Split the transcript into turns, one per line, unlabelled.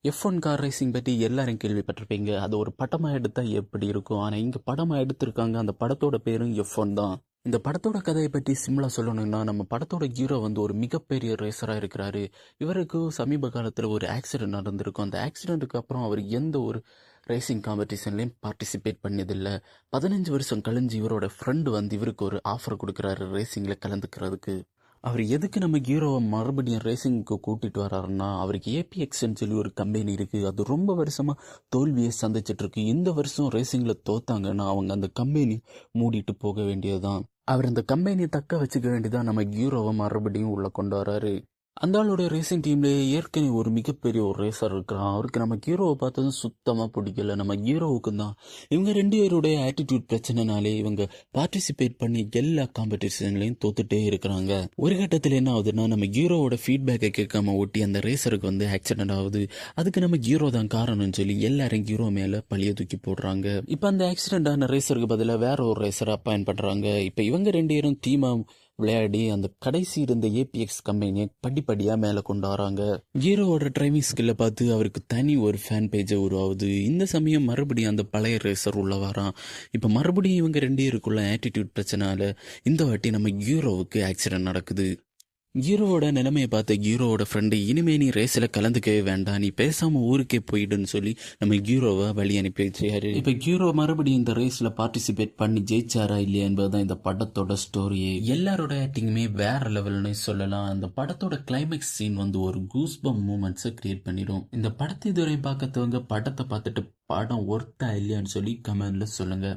F1 car racing பத்தி எல்லாரும் கேள்விப்பட்டிருப்பீங்க. அது ஒரு படமா எடுத்தா எப்படி இருக்கும்? ஆனா இங்க படமா எடுத்திருக்காங்க. அந்த படத்தோட பேரும் F1 தான். இந்த படத்தோட கதையை பற்றி சிம்பிளா சொல்லணும்னா, நம்ம படத்தோட ஹீரோ வந்து ஒரு மிகப்பெரிய ரேசரா இருக்கிறாரு. இவருக்கு சமீப காலத்துல ஒரு ஆக்சிடென்ட் நடந்திருக்கும். அந்த ஆக்சிடென்ட்டுக்கு அப்புறம் அவர் எந்த ஒரு ரேசிங் காம்படிஷன்லயும் பார்ட்டிசிபேட் பண்ணதில்ல. 15 வருஷம் கழிஞ்சு இவரோட ஃப்ரெண்டு வந்து இவருக்கு ஒரு ஆஃபர் கொடுக்குறாரு ரேசிங்ல கலந்துக்கிறதுக்கு. அவர் எதுக்கு நம்ம ஹீரோவை மறுபடியும் ரேசிங்க்கு கூட்டிட்டு வர்றாருன்னா, அவருக்கு ஏபிஎக்ஸ்ன்னு சொல்லி ஒரு கம்பெனி இருக்கு. அது ரொம்ப வருஷமா தோல்வியை சந்திச்சிட்டு இருக்கு. இந்த வருஷம் ரேசிங்ல தோத்தாங்கன்னா அவங்க அந்த கம்பெனி மூடிட்டு போக வேண்டியதுதான். அவர் அந்த கம்பெனியை தக்க வச்சுக்க வேண்டியதான் நம்ம ஹீரோவை மறுபடியும் உள்ள கொண்டு வராரு. அந்த ஆளோட ரேசிங் டீம்லேயே ஏற்கனவே ஒரு மிகப்பெரிய ஒரு ரேசர் இருக்கிறான். அவருக்கு நம்ம ஹீரோவை பார்த்ததும் சுத்தமாக பிடிக்கல. நம்ம ஹீரோவுக்கு தான் இவங்க ரெண்டு பேருடைய ஆட்டிடியூட் பிரச்சனைனாலே இவங்க பார்ட்டிசிபேட் பண்ணி எல்லா காம்படிஷன்லையும் தோத்துட்டே இருக்கிறாங்க. ஒரு கட்டத்தில் என்ன ஆகுதுன்னா, நம்ம ஹீரோவோட ஃபீட்பேக்கை கேட்காம ஓட்டி அந்த ரேசருக்கு வந்து ஆக்சிடென்ட் ஆகுது. அதுக்கு நம்ம ஹீரோ தான் காரணம்னு சொல்லி எல்லாரும் ஹீரோ மேலே பழிய தூக்கி போடுறாங்க. இப்போ அந்த ஆக்சிடென்ட் ஆன ரேசருக்கு பதிலாக வேற ஒரு ரேசரை அப்பாயின் பண்ணுறாங்க. இப்போ இவங்க ரெண்டு பேரும் டீமா விளையாடி அந்த கடைசி இருந்த ஏபிஎக்ஸ் கம்பெனியை படிப்படியா மேல கொண்டு வராங்க. ஹீரோவோட டிரைவிங் ஸ்கில்ல பார்த்து அவருக்கு தனி ஒரு ஃபேன் பேஜை உருவாகுது. இந்த சமயம் மறுபடியும் அந்த பழைய ரேசர் உள்ள வரான். இப்ப மறுபடியும் இவங்க ரெண்டு பேருக்குள்ள ஆட்டிடியூட் பிரச்சனால இந்த வாட்டி நம்ம ஹீரோவுக்கு ஆக்சிடென்ட் நடக்குது. ஹீரோவோட நிலைமையை பார்த்த ஹீரோவோட ஃப்ரெண்டு, இனிமே நீ ரேஸில் கலந்துக்கவே வேண்டாம், நீ பேசாம ஊருக்கே போயிடுன்னு சொல்லி நம்ம ஹீரோவை வழி அனுப்பி வச்சாரு. இப்போ ஹீரோ மறுபடியும் இந்த ரேஸில் பார்ட்டிசிபேட் பண்ணி ஜெயிச்சாரா இல்லையா என்பதுதான் இந்த படத்தோட ஸ்டோரியே. எல்லாரோட ஆக்டிங்குமே வேற லெவல்னு சொல்லலாம். அந்த படத்தோட கிளைமேக்ஸ் சீன் வந்து ஒரு கூஸ்பம் மூமெண்ட்ஸை கிரியேட் பண்ணிடும். இந்த படத்தை இதுவரை பார்க்கறவங்க படத்தை பார்த்துட்டு படம் ஒர்த்தா இல்லையான்னு சொல்லி கமெண்ட்ல சொல்லுங்க.